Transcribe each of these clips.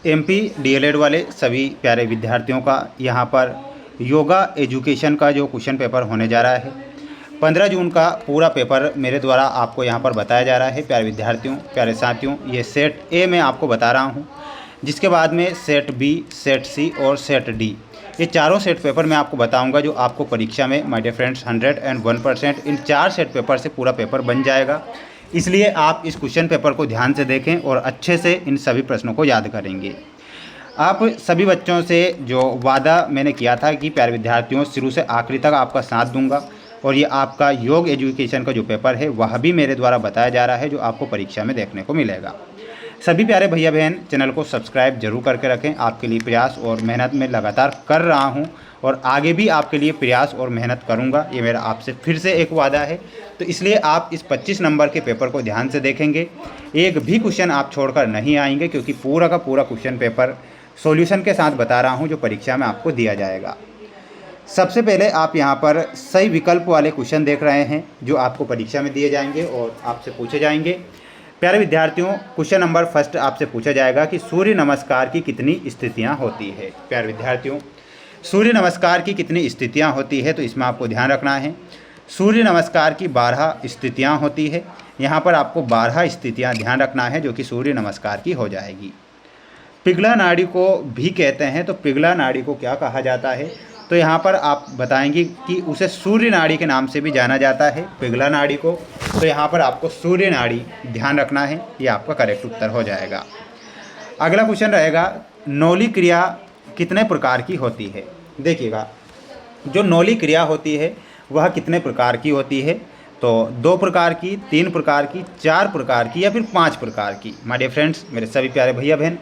MP DElEd वाले सभी प्यारे विद्यार्थियों का यहाँ पर योगा एजुकेशन का जो क्वेश्चन पेपर होने जा रहा है 15 जून का पूरा पेपर मेरे द्वारा आपको यहाँ पर बताया जा रहा है। प्यारे विद्यार्थियों, प्यारे साथियों, ये सेट ए मैं आपको बता रहा हूँ, जिसके बाद में सेट बी, सेट सी और सेट डी, ये चारों सेट पेपर मैं आपको बताऊंगा जो आपको परीक्षा में my dear friends 101% in 4 set paper से पूरा पेपर बन जाएगा। इसलिए आप इस क्वेश्चन पेपर को ध्यान से देखें और अच्छे से इन सभी प्रश्नों को याद करेंगे। आप सभी बच्चों से जो वादा मैंने किया था कि प्यारे विद्यार्थियों शुरू से आखिरी तक आपका साथ दूंगा, और ये आपका योग एजुकेशन का जो पेपर है वह भी मेरे द्वारा बताया जा रहा है जो आपको परीक्षा में देखने को मिलेगा। सभी प्यारे भैया बहन चैनल को सब्सक्राइब जरूर करके रखें। आपके लिए प्रयास और मेहनत मैं लगातार कर रहा हूं और आगे भी आपके लिए प्रयास और मेहनत करूंगा, ये मेरा आपसे फिर से एक वादा है। तो इसलिए आप इस 25 नंबर के पेपर को ध्यान से देखेंगे, एक भी क्वेश्चन आप छोड़कर नहीं आएंगे, क्योंकि पूरा का पूरा क्वेश्चन पेपर सॉल्यूशन के साथ बता रहा हूँ जो परीक्षा में आपको दिया जाएगा। सबसे पहले आप यहाँ पर सही विकल्प वाले क्वेश्चन देख रहे हैं जो आपको परीक्षा में दिए जाएंगे और आपसे पूछे जाएंगे। प्यारे विद्यार्थियों, क्वेश्चन नंबर फर्स्ट आपसे पूछा जाएगा कि सूर्य नमस्कार की कितनी स्थितियाँ होती है। प्यारे विद्यार्थियों, सूर्य नमस्कार की कितनी स्थितियाँ होती है, तो इसमें आपको ध्यान रखना है। सूर्य नमस्कार की 12 स्थितियाँ होती है। यहाँ पर आपको 12 स्थितियाँ ध्यान रखना है जो कि सूर्य नमस्कार की हो जाएगी। पिघला नाड़ी को भी कहते हैं, तो पिघला नाड़ी को क्या कहा जाता है, तो यहाँ पर आप बताएंगे कि उसे सूर्य नाड़ी के नाम से भी जाना जाता है, पिघला नाड़ी को। तो यहाँ पर आपको सूर्य नाड़ी ध्यान रखना है, ये आपका करेक्ट उत्तर हो जाएगा। अगला क्वेश्चन रहेगा नौली क्रिया कितने प्रकार की होती है। देखिएगा, जो नौली क्रिया होती है वह कितने प्रकार की होती है, तो 2 प्रकार की, 3 प्रकार की, 4 प्रकार की या फिर 5 प्रकार की। माय डियर फ्रेंड्स, मेरे सभी प्यारे भैया बहन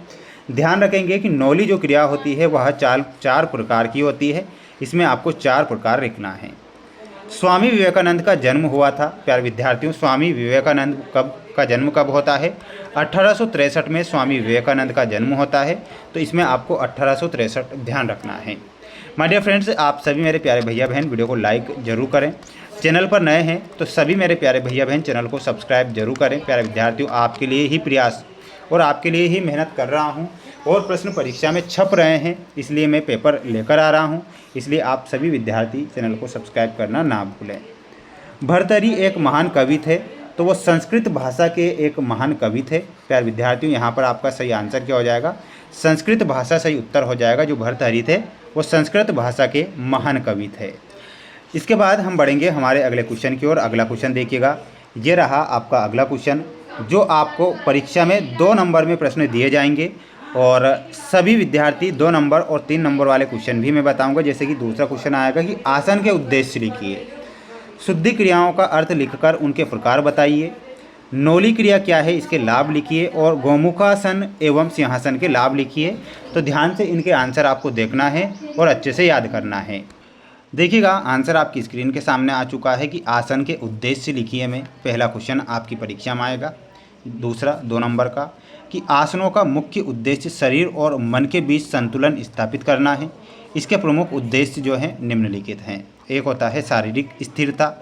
ध्यान रखेंगे कि नौली जो क्रिया होती है वह 4 प्रकार की होती है। इसमें आपको 4 प्रकार लिखना है। स्वामी विवेकानंद का जन्म हुआ था। प्यारे विद्यार्थियों, स्वामी विवेकानंद का जन्म कब होता है, 1863 में स्वामी विवेकानंद का जन्म होता है। तो इसमें आपको 1863 ध्यान रखना है। माय डियर फ्रेंड्स, आप सभी मेरे प्यारे भैया बहन वीडियो को लाइक जरूर करें। चैनल पर नए हैं तो सभी मेरे प्यारे भैया बहन चैनल को सब्सक्राइब जरूर करें। प्यारे विद्यार्थियों, आपके लिए ही प्रयास और आपके लिए ही मेहनत कर रहा हूं और प्रश्न परीक्षा में छप रहे हैं, इसलिए मैं पेपर लेकर आ रहा हूं। इसलिए आप सभी विद्यार्थी चैनल को सब्सक्राइब करना ना भूलें। भर्तृहरि एक महान कवि थे, तो वो संस्कृत भाषा के एक महान कवि थे। प्यारे विद्यार्थियों, यहाँ पर आपका सही आंसर क्या हो जाएगा, संस्कृत भाषा सही उत्तर हो जाएगा। जो भर्तृहरि थे वो संस्कृत भाषा के महान कवि थे। इसके बाद हम बढ़ेंगे हमारे अगले क्वेश्चन की ओर। अगला क्वेश्चन देखिएगा, ये रहा आपका अगला क्वेश्चन जो आपको परीक्षा में 2 नंबर में प्रश्न दिए जाएंगे, और सभी विद्यार्थी 2 नंबर और 3 नंबर वाले क्वेश्चन भी मैं बताऊंगा। जैसे कि दूसरा क्वेश्चन आएगा कि आसन के उद्देश्य लिखिए, शुद्धि क्रियाओं का अर्थ लिखकर उनके प्रकार बताइए, नौली क्रिया क्या है इसके लाभ लिखिए, और गोमुखासन एवं सिंहासन के लाभ लिखिए। तो ध्यान से इनके आंसर आपको देखना है और अच्छे से याद करना है। देखिएगा, आंसर आपकी स्क्रीन के सामने आ चुका है कि आसन के उद्देश्य लिखिए में पहला क्वेश्चन आपकी परीक्षा में आएगा। दूसरा 2 नंबर का कि आसनों का मुख्य उद्देश्य शरीर और मन के बीच संतुलन स्थापित करना है। इसके प्रमुख उद्देश्य जो हैं निम्नलिखित हैं। एक होता है शारीरिक स्थिरता,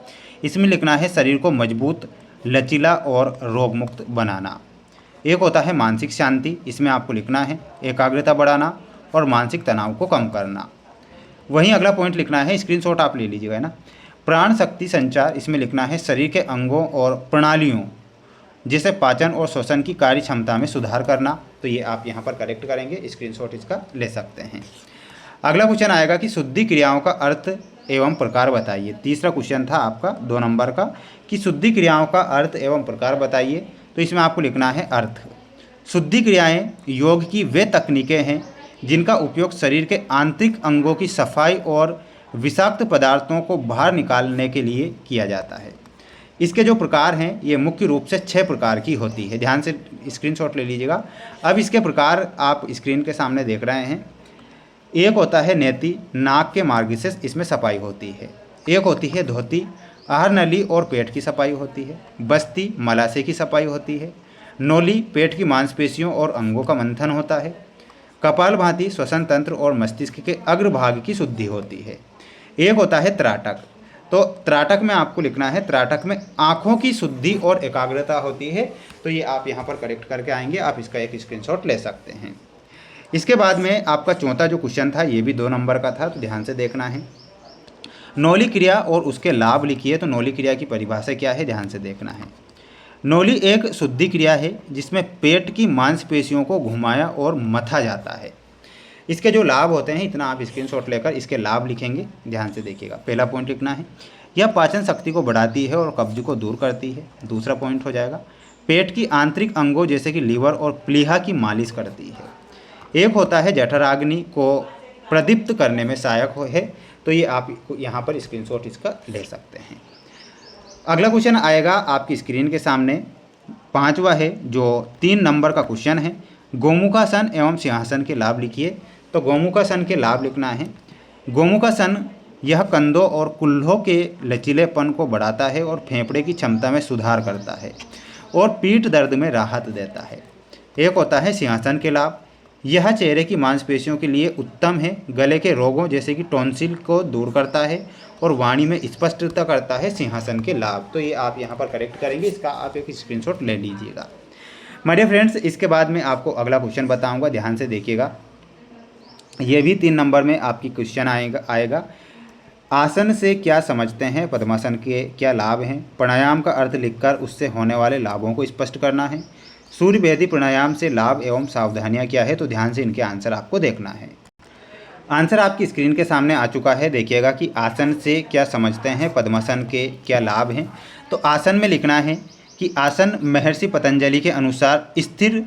इसमें लिखना है शरीर को मजबूत, लचीला और रोगमुक्त बनाना। एक होता है मानसिक शांति, इसमें आपको लिखना है एकाग्रता बढ़ाना और मानसिक तनाव को कम करना। वहीं अगला पॉइंट लिखना है, स्क्रीनशॉट आप ले लीजिएगा ना, प्राण शक्ति संचार, इसमें लिखना है शरीर के अंगों और प्रणालियों जैसे पाचन और श्वसन की कार्य क्षमता में सुधार करना। तो ये आप यहाँ पर करेक्ट करेंगे, स्क्रीनशॉट इसका ले सकते हैं। अगला क्वेश्चन आएगा कि शुद्धि क्रियाओं का अर्थ एवं प्रकार बताइए। तीसरा क्वेश्चन था आपका 2 नंबर का कि शुद्धि क्रियाओं का अर्थ एवं प्रकार बताइए। तो इसमें आपको लिखना है अर्थ। शुद्धि क्रियाएँ योग की वे तकनीकें हैं जिनका उपयोग शरीर के आंतरिक अंगों की सफाई और विषाक्त पदार्थों को बाहर निकालने के लिए किया जाता है। इसके जो प्रकार हैं ये मुख्य रूप से 6 प्रकार की होती है। ध्यान से स्क्रीनशॉट ले लीजिएगा। अब इसके प्रकार आप स्क्रीन के सामने देख रहे हैं। एक होता है नेति, नाक के मार्ग से इसमें सफाई होती है। एक होती है धोती, आहार नली और पेट की सफाई होती है। बस्ती, मलाशय की सफाई होती है। नौली, पेट की मांसपेशियों और अंगों का मंथन होता है। कपालभाति, श्वसन तंत्र और मस्तिष्क के अग्रभाग की शुद्धि होती है। एक होता है त्राटक, तो त्राटक में आपको लिखना है, त्राटक में आँखों की शुद्धि और एकाग्रता होती है। तो ये आप यहाँ पर करेक्ट करके आएंगे, आप इसका एक स्क्रीनशॉट ले सकते हैं। इसके बाद में आपका चौथा जो क्वेश्चन था ये भी 2 नंबर का था, तो ध्यान से देखना है। नौली क्रिया और उसके लाभ लिखिए। तो नौली क्रिया की परिभाषा क्या है, ध्यान से देखना है। नौली एक शुद्धि क्रिया है जिसमें पेट की मांसपेशियों को घुमाया और मथा जाता है। इसके जो लाभ होते हैं, इतना आप स्क्रीनशॉट लेकर इसके लाभ लिखेंगे। ध्यान से देखिएगा, पहला पॉइंट लिखना है, यह पाचन शक्ति को बढ़ाती है और कब्ज को दूर करती है। दूसरा पॉइंट हो जाएगा, पेट की आंतरिक अंगों जैसे कि लीवर और प्लीहा की मालिश करती है। एक होता है जठराग्नि को प्रदीप्त करने में सहायक है। तो ये आप यहाँ पर स्क्रीनशॉट इसका ले सकते हैं। अगला क्वेश्चन आएगा आपकी स्क्रीन के सामने, 5वां है, जो 3 नंबर का क्वेश्चन है। गोमुखासन एवं सिंहासन के लाभ लिखिए। तो गोमुखासन के लाभ लिखना है, गोमुखासन यह कंधों और कुल्हों के लचीलेपन को बढ़ाता है और फेफड़े की क्षमता में सुधार करता है और पीठ दर्द में राहत देता है। एक होता है सिंहासन के लाभ, यह चेहरे की मांसपेशियों के लिए उत्तम है, गले के रोगों जैसे कि टॉन्सिल को दूर करता है और वाणी में स्पष्टता करता है। सिंहासन के लाभ, तो ये आप यहाँ पर करेक्ट करेंगे, इसका आप एक स्क्रीनशॉट ले लीजिएगा। माय डियर फ्रेंड्स, इसके बाद में आपको अगला क्वेश्चन बताऊंगा, ध्यान से देखिएगा। ये भी 3 नंबर में आपकी क्वेश्चन आएगा। आसन से क्या समझते हैं, पद्मासन के क्या लाभ हैं, प्राणायाम का अर्थ लिखकर उससे होने वाले लाभों को स्पष्ट करना है, सूर्य भेदी प्राणायाम से लाभ एवं सावधानियां क्या है। तो ध्यान से इनके आंसर आपको देखना है। आंसर आपकी स्क्रीन के सामने आ चुका है। देखिएगा कि आसन से क्या समझते हैं, पद्मासन के क्या लाभ हैं। तो आसन में लिखना है कि आसन महर्षि पतंजलि के अनुसार स्थिर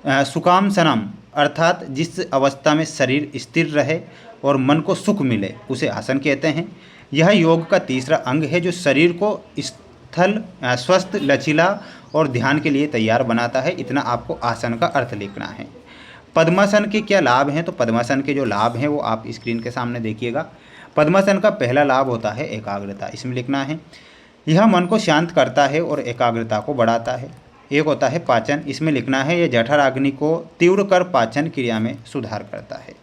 सुखासनम, अर्थात जिस अवस्था में शरीर स्थिर रहे और मन को सुख मिले उसे आसन कहते हैं। यह योग का तीसरा अंग है जो शरीर को स्वस्थ, लचीला और ध्यान के लिए तैयार बनाता है। इतना आपको आसन का अर्थ लिखना है। पद्मासन के क्या लाभ हैं, तो पद्मासन के जो लाभ हैं वो आप स्क्रीन के सामने देखिएगा। पद्मासन का पहला लाभ होता है एकाग्रता, इसमें लिखना है, यह मन को शांत करता है और एकाग्रता को बढ़ाता है। एक होता है पाचन, इसमें लिखना है, यह जठराग्नि को तीव्र कर पाचन क्रिया में सुधार करता है।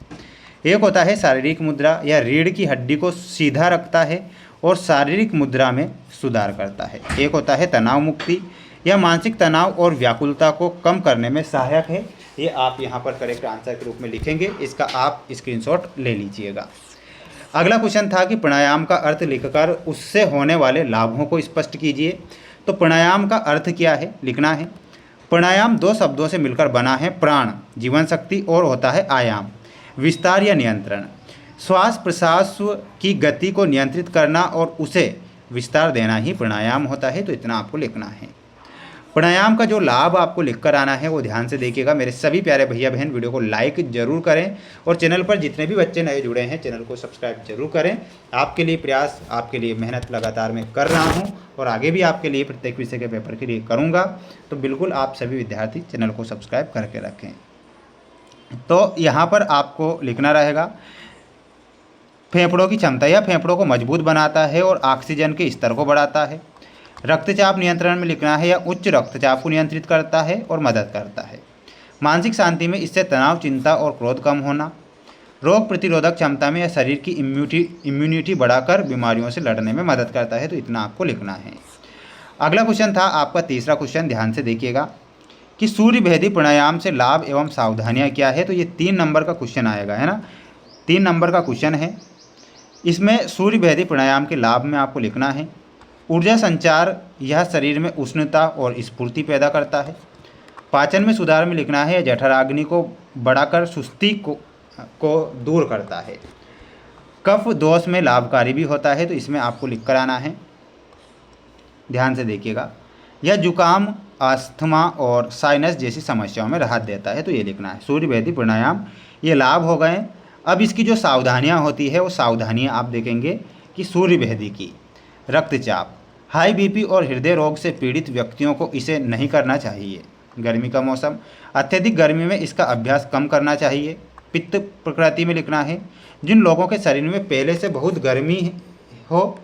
एक होता है शारीरिक मुद्रा, यह रीढ़ की हड्डी को सीधा रखता है और शारीरिक मुद्रा में सुधार करता है। एक होता है तनाव मुक्ति, यह मानसिक तनाव और व्याकुलता को कम करने में सहायक है। ये आप यहाँ पर करेक्ट आंसर के रूप में लिखेंगे, इसका आप स्क्रीनशॉट ले लीजिएगा। अगला क्वेश्चन था कि प्राणायाम का अर्थ लिखकर उससे होने वाले लाभों को स्पष्ट कीजिए। तो प्राणायाम का अर्थ क्या है, लिखना है, प्राणायाम 2 शब्दों से मिलकर बना है, प्राण जीवन शक्ति और होता है आयाम विस्तार या नियंत्रण। श्वास प्रश्वास की गति को नियंत्रित करना और उसे विस्तार देना ही प्राणायाम होता है। तो इतना आपको लिखना है। प्राणायाम का जो लाभ आपको लिख कर आना है वो ध्यान से देखिएगा। मेरे सभी प्यारे भैया बहन, वीडियो को लाइक जरूर करें और चैनल पर जितने भी बच्चे नए जुड़े हैं चैनल को सब्सक्राइब जरूर करें। आपके लिए प्रयास, आपके लिए मेहनत लगातार मैं कर रहा हूं और आगे भी आपके लिए प्रत्येक विषय के पेपर के लिए करूँगा। तो बिल्कुल आप सभी विद्यार्थी चैनल को सब्सक्राइब करके रखें। तो यहाँ पर आपको लिखना रहेगा, फेफड़ों की क्षमता, यह फेफड़ों को मजबूत बनाता है और ऑक्सीजन के स्तर को बढ़ाता है। रक्तचाप नियंत्रण में लिखना है, यह उच्च रक्तचाप को नियंत्रित करता है और मदद करता है। मानसिक शांति में इससे तनाव, चिंता और क्रोध कम होना। रोग प्रतिरोधक क्षमता में यह शरीर की इम्यूनिटी बढ़ाकर बीमारियों से लड़ने में मदद करता है। तो इतना आपको लिखना है। अगला क्वेश्चन था आपका तीसरा क्वेश्चन, ध्यान से देखिएगा कि सूर्य भेदी प्राणायाम से लाभ एवं सावधानियाँ क्या है। तो ये 3 नंबर का क्वेश्चन आएगा, है ना, 3 नंबर का क्वेश्चन है। इसमें सूर्य भेदी प्राणायाम के लाभ में आपको लिखना है, ऊर्जा संचार, यह शरीर में उष्णता और स्फूर्ति पैदा करता है। पाचन में सुधार में लिखना है, जठराग्नि को बढ़ाकर सुस्ती को दूर करता है। कफ दोष में लाभकारी भी होता है। तो इसमें आपको लिख कर आना है, ध्यान से देखिएगा, यह जुकाम, अस्थमा और साइनस जैसी समस्याओं में राहत देता है। तो ये लिखना है सूर्य भेदी प्राणायाम, ये लाभ हो गए। अब इसकी जो सावधानियां होती है वो सावधानियां आप देखेंगे कि सूर्य भेदी की, रक्तचाप, हाई बीपी और हृदय रोग से पीड़ित व्यक्तियों को इसे नहीं करना चाहिए। गर्मी का मौसम, अत्यधिक गर्मी में इसका अभ्यास कम करना चाहिए। पित्त प्रकृति में लिखना है, जिन लोगों के शरीर में पहले से बहुत गर्मी हो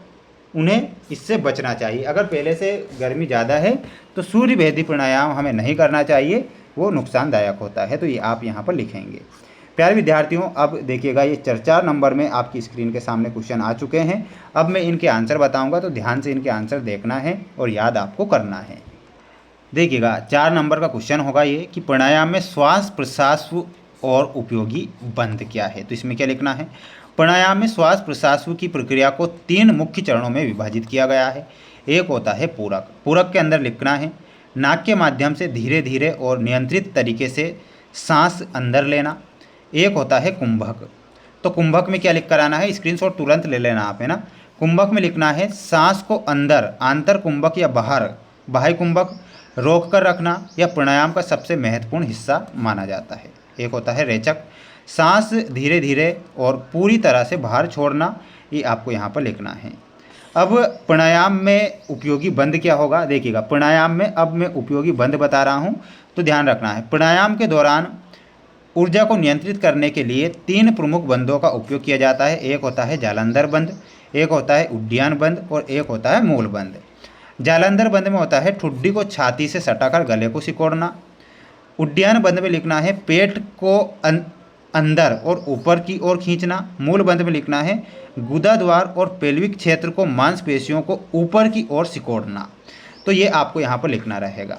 उन्हें इससे बचना चाहिए। अगर पहले से गर्मी ज़्यादा है तो सूर्य भेदी प्राणायाम हमें नहीं करना चाहिए, वो नुकसानदायक होता है। तो ये आप यहाँ पर लिखेंगे। प्यारे विद्यार्थियों, अब देखिएगा ये 4 नंबर में आपकी स्क्रीन के सामने क्वेश्चन आ चुके हैं। अब मैं इनके आंसर बताऊंगा, तो ध्यान से इनके आंसर देखना है और याद आपको करना है। देखिएगा 4 नंबर का क्वेश्चन होगा ये कि प्राणायाम में श्वास प्रश्वास और उपयोगी बंद क्या है। तो इसमें क्या लिखना है, प्राणायाम में श्वास प्रश्वास की प्रक्रिया को 3 मुख्य चरणों में विभाजित किया गया है। एक होता है पूरक, पूरक के अंदर लिखना है नाक के माध्यम से धीरे धीरे और नियंत्रित तरीके से सांस अंदर लेना। एक होता है कुंभक, तो कुंभक में क्या लिख कर आना है, स्क्रीनशॉट तुरंत ले लेना आप, है ना। कुंभक में लिखना है सांस को अंदर आंतर कुंभक या बाहर बाह्य कुंभक रोक कर रखना, यह प्राणायाम का सबसे महत्वपूर्ण हिस्सा माना जाता है। एक होता है रेचक, सांस धीरे धीरे और पूरी तरह से बाहर छोड़ना, ये आपको यहाँ पर लिखना है। अब प्राणायाम में उपयोगी बंद क्या होगा, देखिएगा प्राणायाम में अब मैं उपयोगी बंद बता रहा हूँ तो ध्यान रखना है। प्राणायाम के दौरान ऊर्जा को नियंत्रित करने के लिए 3 प्रमुख बंदों का उपयोग किया जाता है। एक होता है जालंधर बंद, एक होता है उड्डयन बंद और एक होता है मूल बंद। जालंधर बंद में होता है ठुड्डी को छाती से सटाकर गले को सिकोड़ना। उड्डयन बंद में लिखना है पेट को अंदर और ऊपर की ओर खींचना। मूल बंद में लिखना है गुदा द्वार और पेल्विक क्षेत्र को मांसपेशियों को ऊपर की ओर सिकोड़ना। तो ये आपको यहाँ पर लिखना रहेगा।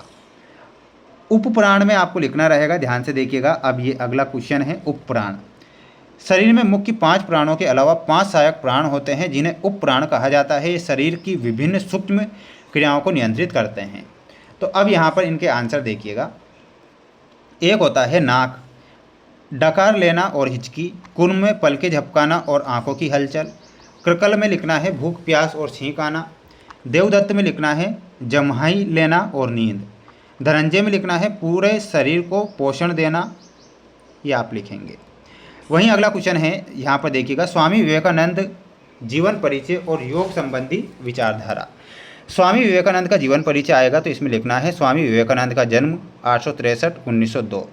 उपप्राण में आपको लिखना रहेगा, ध्यान से देखिएगा। अब ये अगला क्वेश्चन है उपप्राण। शरीर में मुख्य 5 प्राणों के अलावा 5 सहायक प्राण होते हैं जिन्हें उपप्राण कहा जाता है। ये शरीर की विभिन्न सूक्ष्म क्रियाओं को नियंत्रित करते हैं। तो अब यहाँ पर इनके आंसर देखिएगा। एक होता है नाक, डकार लेना और हिचकी। कुर्म में पलके झपकाना और आंखों की हलचल। कृकल में लिखना है भूख प्यास और छींक आना। देवदत्त में लिखना है जम्हाई लेना और नींद। धनंजय में लिखना है पूरे शरीर को पोषण देना, ये आप लिखेंगे। वहीं अगला क्वेश्चन है यहाँ पर देखिएगा, स्वामी विवेकानंद जीवन परिचय और योग संबंधी विचारधारा। स्वामी विवेकानंद का जीवन परिचय आएगा तो इसमें लिखना है स्वामी विवेकानंद का जन्म 863-1902,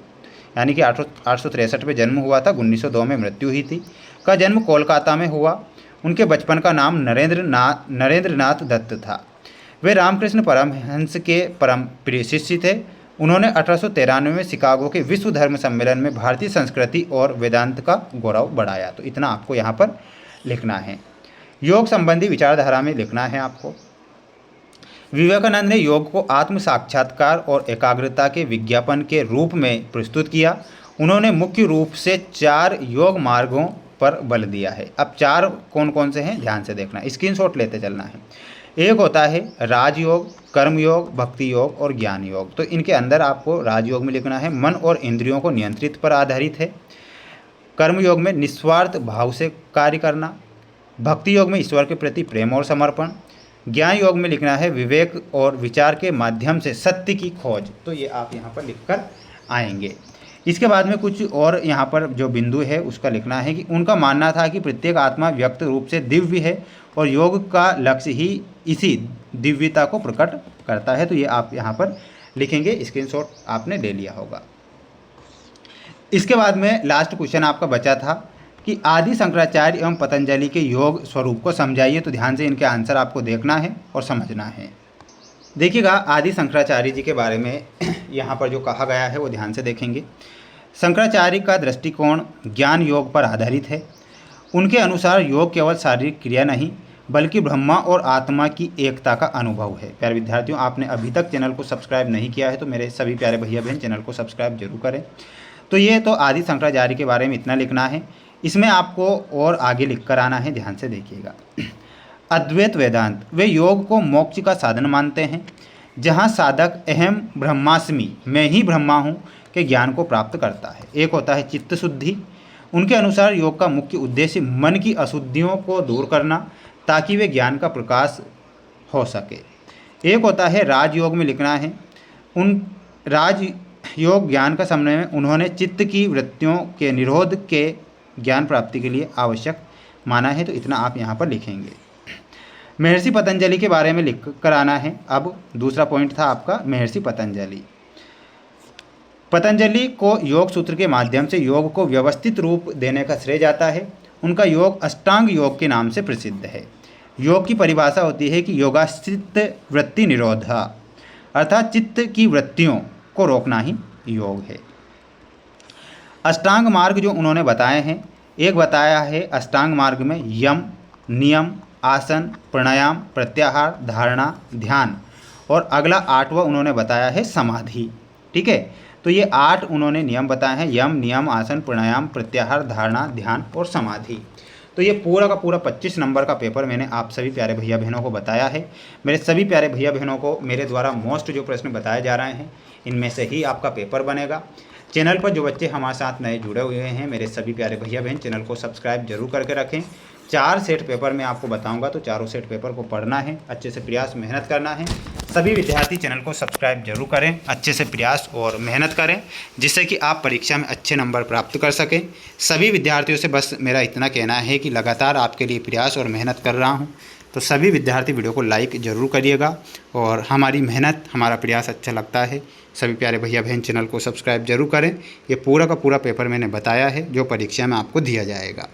यानी कि 863 में जन्म हुआ था, 1902 में मृत्यु हुई थी। का जन्म कोलकाता में हुआ। उनके बचपन का नाम नरेंद्रनाथ दत्त था। वे रामकृष्ण परमहंस के परम प्रिय शिष्य थे। उन्होंने 1893 में शिकागो के विश्व धर्म सम्मेलन में भारतीय संस्कृति और वेदांत का गौरव बढ़ाया। तो इतना आपको यहाँ पर लिखना है। योग संबंधी विचारधारा में लिखना है आपको, विवेकानंद ने योग को आत्म साक्षात्कार और एकाग्रता के विज्ञापन के रूप में प्रस्तुत किया। उन्होंने मुख्य रूप से 4 योग मार्गों पर बल दिया है। अब 4 कौन कौन से हैं, ध्यान से देखना, स्क्रीनशॉट लेते चलना है। एक होता है राजयोग, कर्मयोग, भक्ति योग और ज्ञान योग। तो इनके अंदर आपको राजयोग में लिखना है मन और इंद्रियों को नियंत्रित पर आधारित है। कर्मयोग में निस्वार्थ भाव से कार्य करना। भक्ति योग में ईश्वर के प्रति प्रेम और समर्पण। ज्ञान योग में लिखना है विवेक और विचार के माध्यम से सत्य की खोज। तो ये आप यहाँ पर लिखकर आएंगे। इसके बाद में कुछ और यहाँ पर जो बिंदु है उसका लिखना है कि उनका मानना था कि प्रत्येक आत्मा व्यक्त रूप से दिव्य है और योग का लक्ष्य ही इसी दिव्यता को प्रकट करता है। तो ये आप यहाँ पर लिखेंगे, स्क्रीनशॉट आपने ले लिया होगा। इसके बाद में लास्ट क्वेश्चन आपका बचा था कि आदि शंकराचार्य एवं पतंजलि के योग स्वरूप को समझाइए। तो ध्यान से इनके आंसर आपको देखना है और समझना है। देखिएगा आदि शंकराचार्य जी के बारे में यहाँ पर जो कहा गया है वो ध्यान से देखेंगे। शंकराचार्य का दृष्टिकोण ज्ञान योग पर आधारित है। उनके अनुसार योग केवल शारीरिक क्रिया नहीं बल्कि ब्रह्मा और आत्मा की एकता का अनुभव है। प्यारे विद्यार्थियों, आपने अभी तक चैनल को सब्सक्राइब नहीं किया है तो मेरे सभी प्यारे भैया बहन चैनल को सब्सक्राइब जरूर करें। तो ये तो आदि शंकराचार्य के बारे में इतना लिखना है। इसमें आपको और आगे लिख कर आना है, ध्यान से देखिएगा। अद्वैत वेदांत, वे योग को मोक्ष का साधन मानते हैं जहाँ साधक अहम ब्रह्मास्मि, मैं ही ब्रह्मा हूँ, के ज्ञान को प्राप्त करता है। एक होता है चित्त शुद्धि। उनके अनुसार योग का मुख्य उद्देश्य मन की अशुद्धियों को दूर करना ताकि वे ज्ञान का प्रकाश हो सके। एक होता है राजयोग में लिखना है उन राजयोग ज्ञान का समन्वय में उन्होंने चित्त की वृत्तियों के निरोध के ज्ञान प्राप्ति के लिए आवश्यक माना है। तो इतना आप यहाँ पर लिखेंगे। महर्षि पतंजलि के बारे में लिख कर आना है। अब दूसरा पॉइंट था आपका महर्षि पतंजलि। पतंजलि को योग सूत्र के माध्यम से योग को व्यवस्थित रूप देने का श्रेय जाता है। उनका योग अष्टांग योग के नाम से प्रसिद्ध है। योग की परिभाषा होती है कि योगाश्रित वृत्ति निरोधा, अर्थात चित्त की वृत्तियों को रोकना ही योग है। अष्टांग मार्ग जो उन्होंने बताए हैं, एक बताया है अष्टांग मार्ग में यम, नियम, आसन, प्राणायाम, प्रत्याहार, धारणा, ध्यान, और अगला 8वां उन्होंने बताया है समाधि। ठीक है, तो ये 8 उन्होंने नियम बताए हैं, यम, नियम, आसन, प्राणायाम, प्रत्याहार, धारणा, ध्यान और समाधि। तो ये पूरा का पूरा 25 नंबर का पेपर मैंने आप सभी प्यारे भैया बहनों को बताया है। मेरे सभी प्यारे भैया बहनों को मेरे द्वारा मोस्ट जो प्रश्न बताए जा रहे हैं इनमें से ही आपका पेपर बनेगा। चैनल पर जो बच्चे हमारे साथ नए जुड़े हुए हैं, मेरे सभी प्यारे भैया बहन, चैनल को सब्सक्राइब जरूर करके रखें। 4 सेट पेपर मैं आपको बताऊंगा, तो चारों सेट पेपर को पढ़ना है, अच्छे से प्रयास मेहनत करना है। सभी विद्यार्थी चैनल को सब्सक्राइब जरूर करें, अच्छे से प्रयास और मेहनत करें, जिससे कि आप परीक्षा में अच्छे नंबर प्राप्त कर सकें। सभी विद्यार्थियों से बस मेरा इतना कहना है कि लगातार आपके लिए प्रयास और मेहनत कर रहा हूँ, तो सभी विद्यार्थी वीडियो को लाइक ज़रूर करिएगा। और हमारी मेहनत, हमारा प्रयास अच्छा लगता है। सभी प्यारे भैया बहन चैनल को सब्सक्राइब जरूर करें। ये पूरा का पूरा पेपर मैंने बताया है जो परीक्षा में आपको दिया जाएगा।